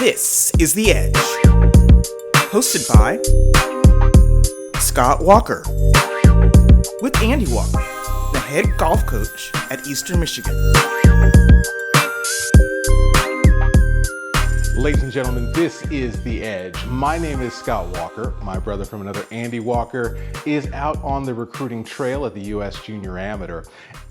This is The Edge, hosted by Scott Walker, with Andy Walker, the head golf coach at Eastern Michigan. Ladies and gentlemen, this is The Edge. My name is Scott Walker. My brother from another, Andy Walker, is out on the recruiting trail at the U.S. Junior Amateur.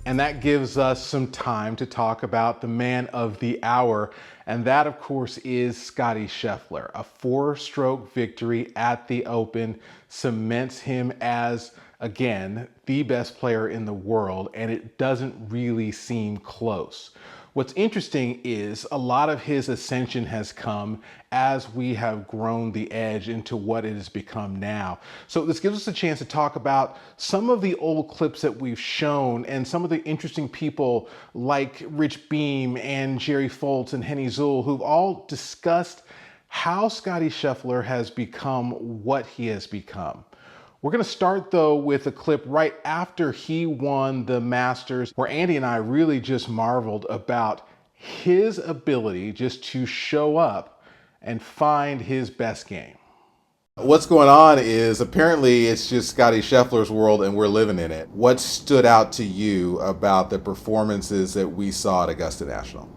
And that gives us some time to talk about the man of the hour. And that, of course, is Scottie Scheffler. A 4-stroke victory at the Open cements him as, again, the best player in the world. And it doesn't really seem close. What's interesting is a lot of his ascension has come as we have grown the Edge into what it has become now. So this gives us a chance to talk about some of the old clips that we've shown and some of the interesting people like Rich Beam and Jerry Foltz and Henny Zool, who've all discussed how Scottie Scheffler has become what he has become. We're going to start, though, with a clip right after he won the Masters, where Andy and I really just marveled about his ability just to show up and find his best game. What's going on is apparently it's just Scottie Scheffler's world and we're living in it. What stood out to you about the performances that we saw at Augusta National?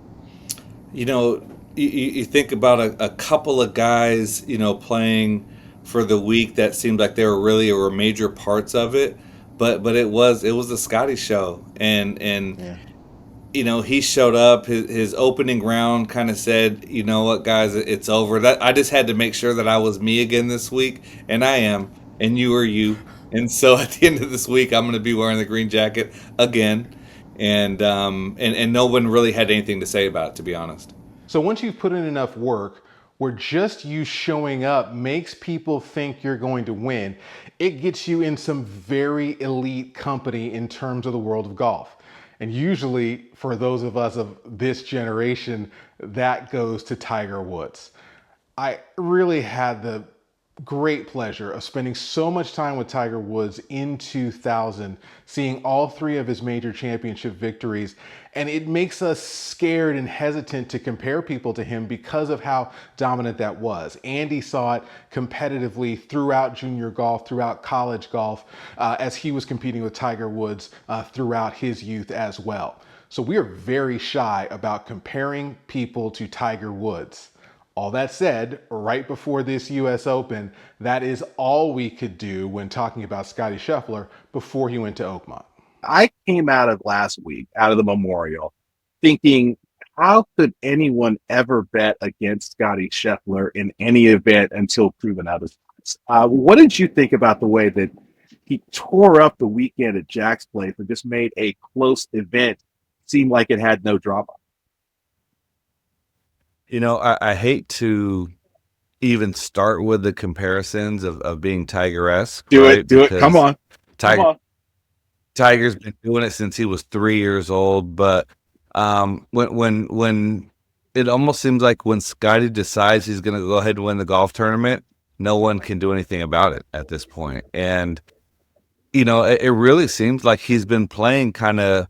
You know, you think about a couple of guys, playing for the week that seemed like they were major parts of it, but it was the Scottie show, and yeah. He showed up. His opening round kind of said, you know what, guys, it's over. That I just had to make sure that I was me again this week, and I am, and you are you, and so at the end of this week, I'm going to be wearing the green jacket again, and no one really had anything to say about it, to be honest. So once you've put in enough work, where just you showing up makes people think you're going to win, it gets you in some very elite company in terms of the world of golf. And usually, for those of us of this generation, that goes to Tiger Woods. I really had the great pleasure of spending so much time with Tiger Woods in 2000, seeing all 3 of his major championship victories. And it makes us scared and hesitant to compare people to him because of how dominant that was. Andy saw it competitively throughout junior golf, throughout college golf, as he was competing with Tiger Woods throughout his youth as well. So we are very shy about comparing people to Tiger Woods. All that said, right before this U.S. Open, that is all we could do when talking about Scottie Scheffler before he went to Oakmont. I came out of last week, out of the Memorial, thinking, how could anyone ever bet against Scottie Scheffler in any event until proven otherwise? What did you think about the way that he tore up the weekend at Jack's Place and just made a close event seem like it had no drama? I hate to even start with the comparisons of being Tiger-esque. Do right? it. Come on. Tiger's been doing it since he was 3 years old, but when it almost seems like when Scottie decides he's going to go ahead and win the golf tournament, no one can do anything about it at this point. And it really seems like he's been playing kind of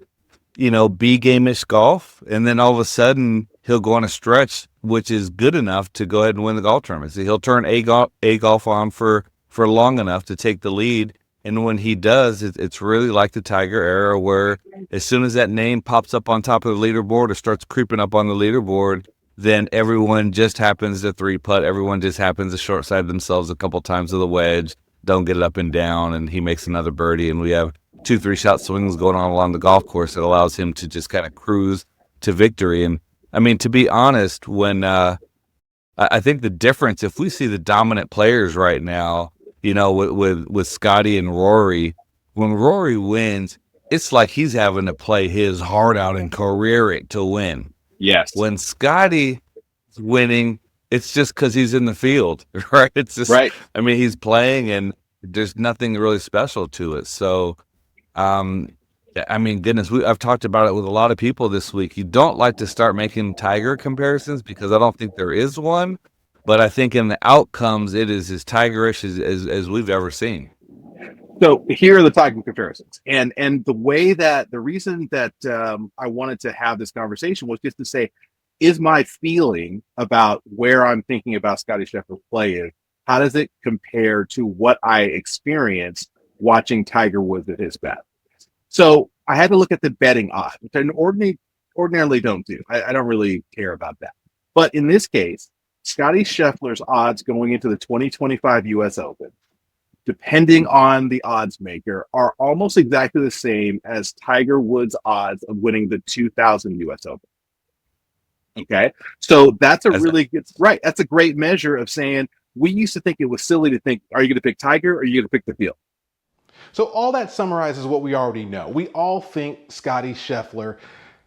B game-ish golf, and then all of a sudden he'll go on a stretch which is good enough to go ahead and win the golf tournament. So he'll turn a golf on for long enough to take the lead. And when he does, it's really like the Tiger era, where as soon as that name pops up on top of the leaderboard or starts creeping up on the leaderboard, then everyone just happens to 3-putt. Everyone just happens to short side themselves a couple times with a wedge, don't get it up and down, and he makes another birdie. And we have 2-3 shot swings going on along the golf course that allows him to just kind of cruise to victory. And I mean, to be honest, when I think the difference, if we see the dominant players right now, with Scottie and Rory, when Rory wins, it's like he's having to play his heart out and career it to win. Yes. When Scottie is winning, it's just because he's in the field, right? It's just, right. I mean, he's playing and there's nothing really special to it. So, goodness, I've talked about it with a lot of people this week. You don't like to start making Tiger comparisons because I don't think there is one. But I think in the outcomes, it is as Tiger-ish as we've ever seen. So here are the Tiger comparisons. And the reason that I wanted to have this conversation was just to say, is my feeling about where I'm thinking about Scottie Scheffler play is how does it compare to what I experienced watching Tiger Woods at his best? So I had to look at the betting odds, which I ordinarily don't do. I don't really care about that. But in this case, Scottie Scheffler's odds going into the 2025 US Open, depending on the odds maker, are almost exactly the same as Tiger Woods' odds of winning the 2000 US Open. Okay. So that's a really good, right. That's a great measure of saying we used to think it was silly to think, are you going to pick Tiger or are you going to pick the field? So all that summarizes what we already know. We all think Scottie Scheffler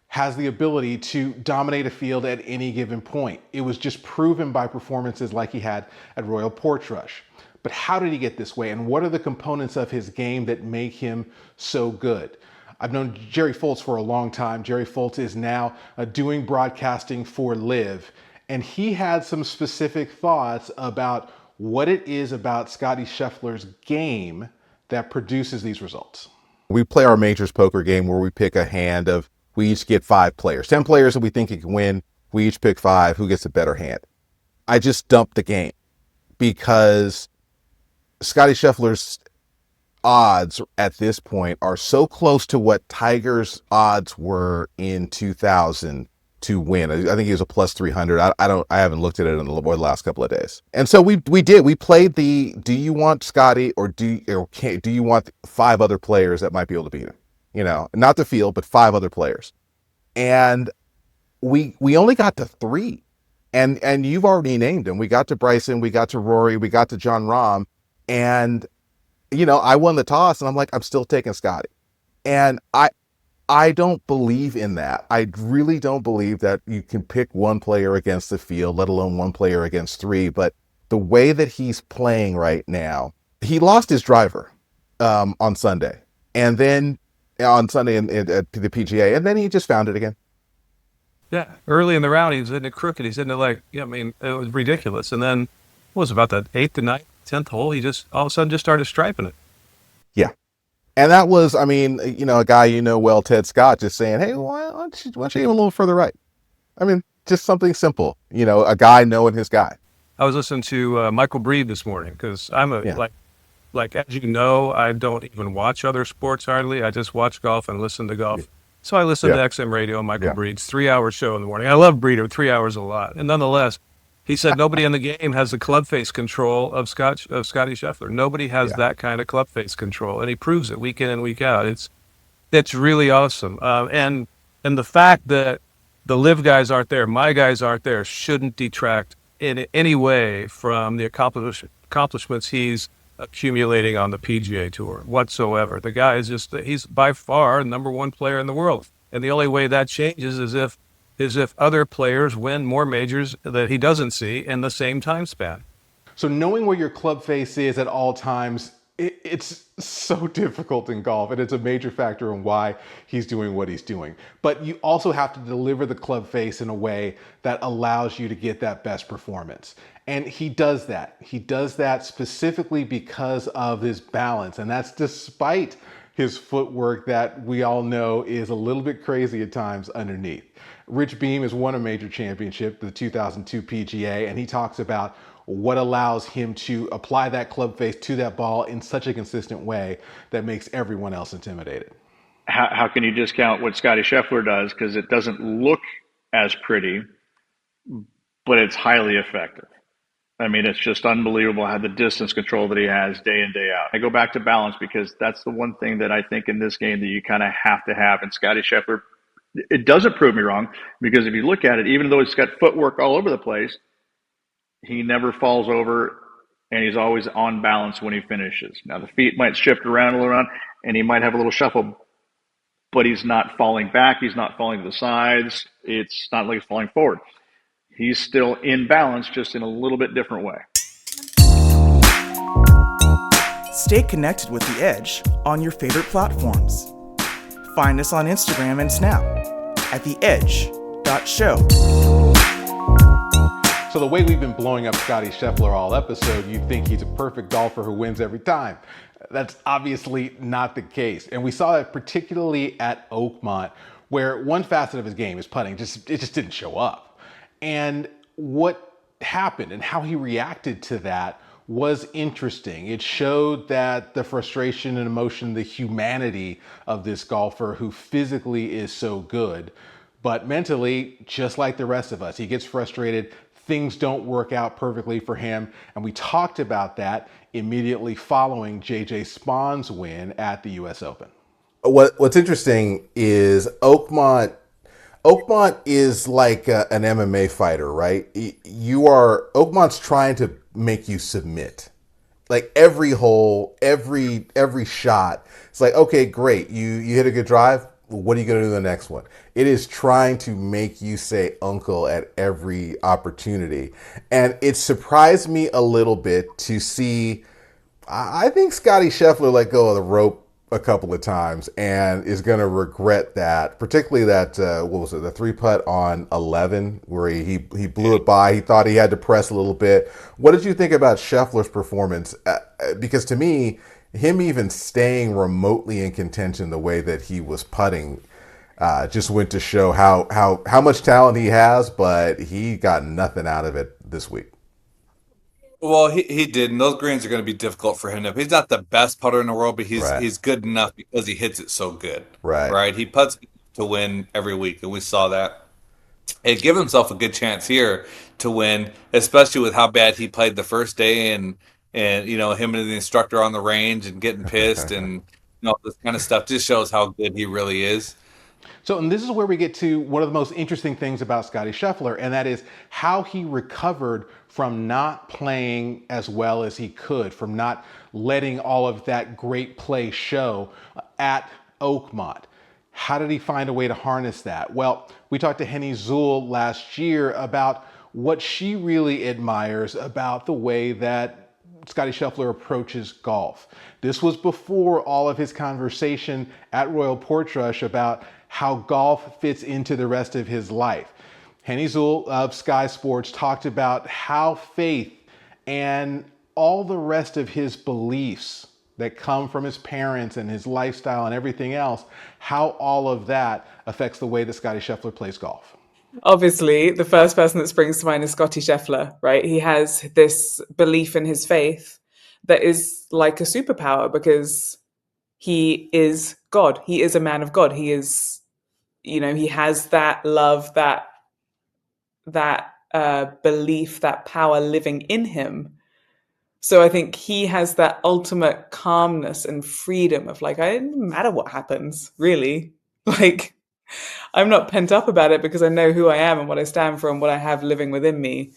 has the ability to dominate a field at any given point. It was just proven by performances like he had at Royal Portrush. But how did he get this way? And what are the components of his game that make him so good? I've known Jerry Foltz for a long time. Jerry Foltz is now doing broadcasting for Live. And he had some specific thoughts about what it is about Scottie Scheffler's game that produces these results. We play our majors poker game where we pick a hand of, we each get 5 players, 10 players that we think he can win. We each pick 5, who gets a better hand. I just dumped the game because Scottie Scheffler's odds at this point are so close to what Tiger's odds were in 2000 to win. I think he was a plus 300. I haven't looked at it in the last couple of days. And so we played the, do you want Scottie or do you want 5 other players that might be able to beat him? You know, not the field, but 5 other players. And we only got to 3. And you've already named them. We got to Bryson, we got to Rory, we got to Jon Rahm. And, you know, I won the toss and I'm like, I'm still taking Scottie. And I don't believe in that. I really don't believe that you can pick one player against the field, let alone one player against 3. But the way that he's playing right now, he lost his driver on Sunday. And then on Sunday at the PGA, and then he just found it again. Yeah, early in the round, he was hitting it crooked. He's hitting it like, yeah, I mean, it was ridiculous. And then, what was it, about the 8th to 9th, 10th hole, he just all of a sudden just started striping it. Yeah. And that was, I mean, you know, a guy you know well, Ted Scott, just saying, hey, why don't you aim a little further right? I mean, just something simple. You know, a guy knowing his guy. I was listening to Michael Breed this morning because I'm like as you know, I don't even watch other sports hardly. I just watch golf and listen to golf. So I listen to XM Radio and Michael Breed's 3-hour show in the morning. I love Breeder, 3 hours a lot. And nonetheless, he said nobody in the game has the club face control of Scottie Scheffler. Nobody has that kind of club face control, and he proves it week in and week out. It's really awesome. And the fact that the Live guys aren't there, my guys aren't there, shouldn't detract in any way from the accomplishments he's accumulating on the PGA Tour whatsoever. The guy is he's by far number 1 player in the world. And the only way that changes is if other players win more majors that he doesn't see in the same time span. So knowing where your club face is at all times, it's so difficult in golf, and it's a major factor in why he's doing what he's doing. But you also have to deliver the club face in a way that allows you to get that best performance. And he does that. He does that specifically because of his balance, and that's despite his footwork that we all know is a little bit crazy at times underneath. Rich Beam has won a major championship, the 2002 PGA, and he talks about what allows him to apply that club face to that ball in such a consistent way that makes everyone else intimidated. How can you discount what Scottie Scheffler does? Because it doesn't look as pretty, but it's highly effective. I mean, it's just unbelievable how the distance control that he has day in, day out. I go back to balance because that's the one thing that I think in this game that you kind of have to have. And Scottie Scheffler, it doesn't prove me wrong, because if you look at it, even though he's got footwork all over the place, he never falls over, and he's always on balance when he finishes. Now, the feet might shift around a little around, and he might have a little shuffle, but he's not falling back. He's not falling to the sides. It's not like he's falling forward. He's still in balance, just in a little bit different way. Stay connected with The Edge on your favorite platforms. Find us on Instagram and Snap at theedge.show. So the way we've been blowing up Scottie Scheffler all episode, you'd think he's a perfect golfer who wins every time. That's obviously not the case. And we saw that particularly at Oakmont, where one facet of his game, his putting, it just didn't show up. And what happened and how he reacted to that was interesting. It showed that the frustration and emotion, the humanity of this golfer who physically is so good, but mentally, just like the rest of us, he gets frustrated. Things don't work out perfectly for him. And we talked about that immediately following JJ Spahn's win at the US Open. What's interesting is Oakmont is like an MMA fighter, right? Oakmont's trying to make you submit. Like every hole, every shot, it's like, okay, great. You hit a good drive. What are you going to do the next one? It is trying to make you say uncle at every opportunity. And it surprised me a little bit to see, I think Scottie Scheffler let go of the rope a couple of times and is going to regret that, particularly that, the 3-putt on 11 where he blew it by. He thought he had to press a little bit. What did you think about Scheffler's performance? Because to me, him even staying remotely in contention the way that he was putting just went to show how much talent he has, but he got nothing out of it this week. Well, he did, and those greens are going to be difficult for him. He's not the best putter in the world, but Right. he's good enough because he hits it so good. Right. Right? He putts to win every week, and we saw that. He give himself a good chance here to win, especially with how bad he played the first day, and him and the instructor on the range and getting pissed and this kind of stuff just shows how good he really is. So, and this is where we get to one of the most interesting things about Scottie Scheffler, and that is how he recovered from not playing as well as he could, from not letting all of that great play show at Oakmont. How did he find a way to harness that? Well, we talked to Henny Zool last year about what she really admires about the way that Scottie Scheffler approaches golf. This was before all of his conversation at Royal Portrush about how golf fits into the rest of his life. Henny Zool of Sky Sports talked about how faith and all the rest of his beliefs that come from his parents and his lifestyle and everything else, how all of that affects the way that Scottie Scheffler plays golf. Obviously, the first person that springs to mind is Scottie Scheffler, right? He has this belief in his faith that is like a superpower because he is God. He is a man of God. He is, he has that love, that belief, that power living in him. So I think he has that ultimate calmness and freedom of like, it doesn't matter what happens, really. Like, I'm not pent up about it because I know who I am and what I stand for and what I have living within me.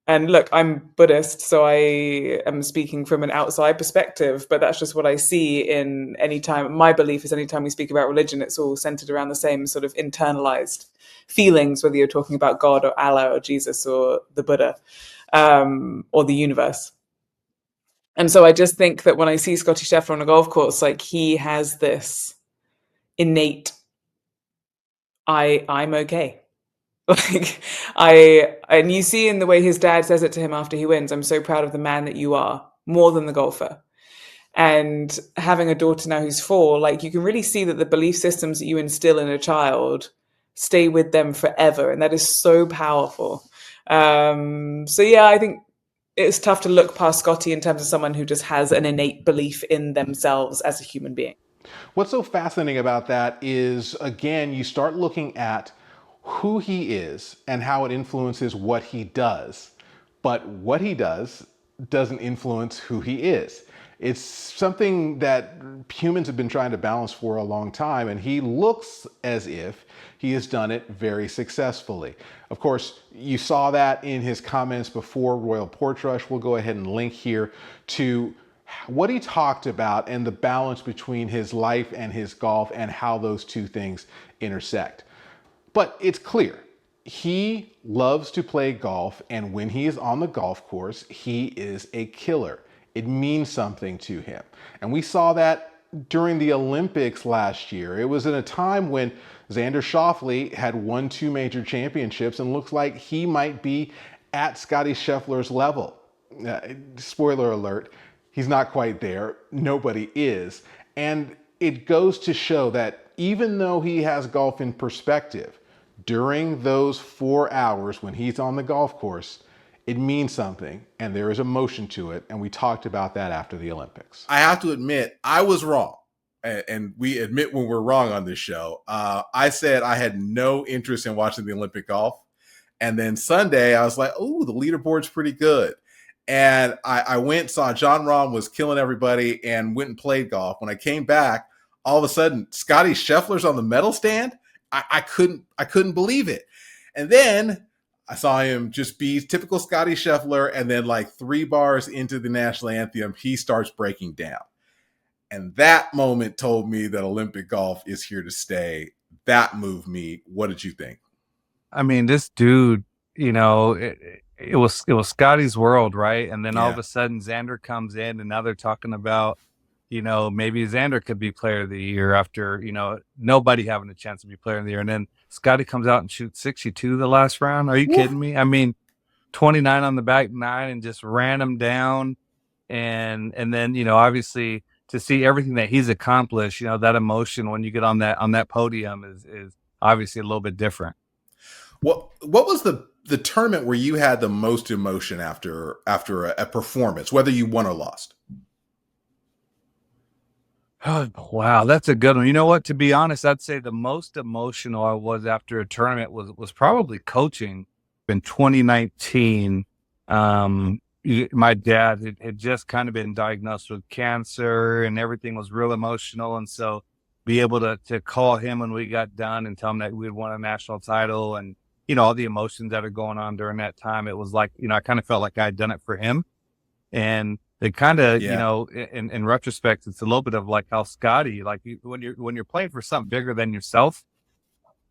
And look, I'm Buddhist, so I am speaking from an outside perspective, but that's just what I see in any time. My belief is anytime we speak about religion, it's all centered around the same sort of internalized feelings, whether you're talking about God or Allah or Jesus or the Buddha or the universe. And so I just think that when I see Scottie Scheffler on a golf course, like he has this innate, I'm okay. Like and you see in the way his dad says it to him after he wins, I'm so proud of the man that you are, more than the golfer. And having a daughter now who's 4, like you can really see that the belief systems that you instill in a child stay with them forever. And that is so powerful. So yeah, I think it's tough to look past Scottie in terms of someone who just has an innate belief in themselves as a human being. What's so fascinating about that is, again, you start looking at who he is and how it influences what he does. But what he does doesn't influence who he is. It's something that humans have been trying to balance for a long time, and he looks as if he has done it very successfully. Of course, you saw that in his comments before Royal Portrush. We'll go ahead and link here to what he talked about and the balance between his life and his golf and how those two things intersect. But it's clear, he loves to play golf, and when he is on the golf course, he is a killer. It means something to him. And we saw that during the Olympics last year. It was in a time when Xander Schauffele had won 2 major championships and looks like he might be at Scottie Scheffler's level. Spoiler alert, he's not quite there. Nobody is. And it goes to show that even though he has golf in perspective, during those 4 hours when he's on the golf course, it means something and there is emotion to it. And we talked about that after the Olympics. I have to admit, I was wrong. And we admit when we're wrong on this show. I said I had no interest in watching the Olympic golf. And then Sunday, I was like, oh, the leaderboard's pretty good. And I went, saw John Rahm was killing everybody and went and played golf. When I came back, all of a sudden, Scottie Scheffler's on the medal stand. I couldn't believe it. And then I saw him just be typical Scottie Scheffler. And then like 3 bars into the national anthem, he starts breaking down. And that moment told me that Olympic golf is here to stay. That moved me. What did you think? I mean, this dude, you know, it was Scotty's world, right? And then all of a sudden Xander comes in and now they're talking about, you know, maybe Xander could be player of the year after, you know, nobody having a chance to be player of the year. And then Scotty comes out and shoots 62 the last round. Are you kidding me? I mean, 29 on the back 9 and just ran him down. And then, you know, obviously to see everything that he's accomplished, you know, that emotion when you get on that podium is obviously a little bit different. What was the tournament where you had the most emotion after a performance, whether you won or lost? Oh, wow, that's a good one. You know what? To be honest, I'd say the most emotional I was after a tournament was probably coaching in 2019. My dad had just kind of been diagnosed with cancer and everything was real emotional. And so be able to call him when we got done and tell him that we had won a national title and, you know, all the emotions that are going on during that time. It was like, you know, I kind of felt like I had done it for him. And it kind of, you know, in retrospect, it's a little bit of like how Scotty, like when you're playing for something bigger than yourself,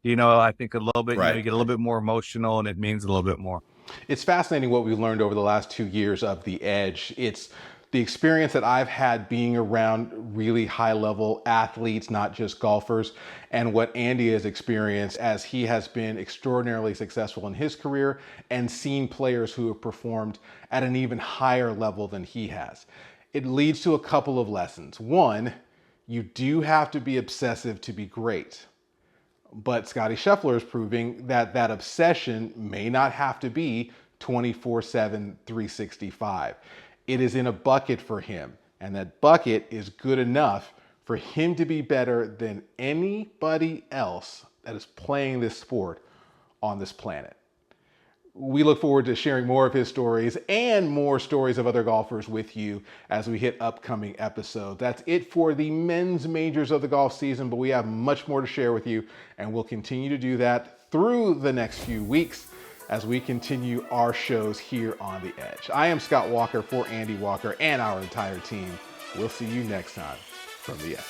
you know, I think a little bit, you know, you get a little bit more emotional and it means a little bit more. It's fascinating what we've learned over the last 2 years of the Edge. It's the experience that I've had being around really high level athletes, not just golfers, and what Andy has experienced as he has been extraordinarily successful in his career and seen players who have performed at an even higher level than he has. It leads to a couple of lessons. One, you do have to be obsessive to be great. But Scottie Scheffler is proving that that obsession may not have to be 24/7, 365. It is in a bucket for him, and that bucket is good enough for him to be better than anybody else that is playing this sport on this planet. We look forward to sharing more of his stories and more stories of other golfers with you as we hit upcoming episodes. That's it for the men's majors of the golf season, but we have much more to share with you, and we'll continue to do that through the next few weeks as we continue our shows here on The Edge. I am Scott Walker for Andy Walker and our entire team. We'll see you next time from The Edge.